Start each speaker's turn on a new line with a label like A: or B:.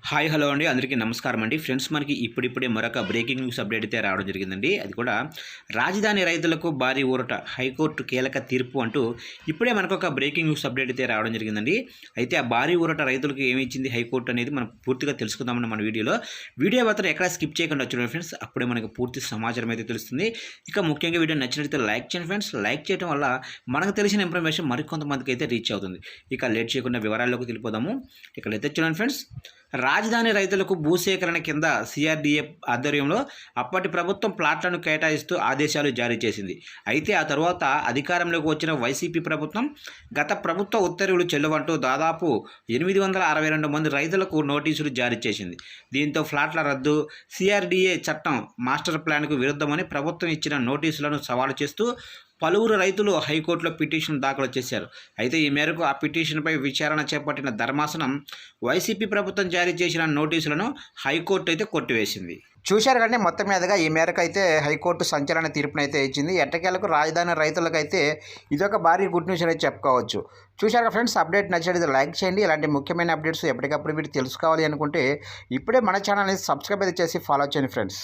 A: Hi hello అండి అందరికీ నమస్కారం అండి ఫ్రెండ్స్ మనకి ఇప్పుడిప్పుడే మరొక బ్రేకింగ్ న్యూస్ అప్డేట్ అయితే రావడం జరిగిందండి. అది కూడా రాజధాని రైతులకు భారీ ఊరట, హైకోర్టు కీలక తీర్పు అంటూ ఇప్పుడే మనకు ఒక బ్రేకింగ్ న్యూస్ అప్డేట్ అయితే రావడం జరిగిందండి. అయితే ఆ భారీ ఊరట రైతులకు ఏమి ఇచ్చింది హైకోర్టు అనేది మనం పూర్తిగా తెలుసుకుందామని మన వీడియో మాత్రం ఎక్కడ స్కిప్ చేయకుండా చూడండి ఫ్రెండ్స్. అప్పుడే మనకు పూర్తి సమాచారం అయితే తెలుస్తుంది. ఇక ముఖ్యంగా వీడియో నచ్చినట్లయితే లైక్ చేయండి ఫ్రెండ్స్. లైక్ చేయడం వల్ల మనకు తెలిసిన ఇన్ఫర్మేషన్ మరికొంతమందికి అయితే రీచ్ అవుతుంది. ఇక లేట్ చేయకుండా వివరాల్లోకి వెళ్ళిపోదాము. ఇక్కడైతే చూడండి ఫ్రెండ్స్, రాజధాని రైతులకు భూసేకరణ కింద సిఆర్డీఏ ఆధ్వర్యంలో అప్పటి ప్రభుత్వం ప్లాట్లను కేటాయిస్తూ ఆదేశాలు జారీ చేసింది. అయితే ఆ తరువాత అధికారంలోకి వచ్చిన వైసీపీ ప్రభుత్వం గత ప్రభుత్వ ఉత్తర్వులు చెల్లవంటూ దాదాపు 862 మంది రైతులకు నోటీసులు జారీ చేసింది. దీంతో ఫ్లాట్ల రద్దు, సిఆర్డీఏ చట్టం, మాస్టర్ ప్లాన్కు విరుద్ధమని ప్రభుత్వం ఇచ్చిన నోటీసులను సవాలు చేస్తూ పలువురు రైతులు హైకోర్టులో పిటిషన్ దాఖలు చేశారు. అయితే ఈ మేరకు ఆ పిటిషన్పై విచారణ చేపట్టిన ధర్మాసనం వైసీపీ ప్రభుత్వం జారీ చేసిన నోటీసులను హైకోర్టు అయితే కొట్టివేసింది. చూశారు కానీ మొత్తం మీదుగా ఈ మేరకు అయితే హైకోర్టు సంచలన తీర్పునైతే ఇచ్చింది. ఎట్టకేలకు రాజధాని రైతులకైతే ఇదొక భారీ గుడ్ న్యూస్ అనేది చెప్పుకోవచ్చు. చూశారు ఫ్రెండ్స్, అప్డేట్ నచ్చినట్లయితే లైక్ చేయండి. ఇలాంటి ముఖ్యమైన అప్డేట్స్ ఎప్పటికప్పుడు మీరు తెలుసుకోవాలి అనుకుంటే ఇప్పుడే మన ఛానల్ని సబ్స్క్రైబ్ అయితే చేసి ఫాలో చేయండి ఫ్రెండ్స్.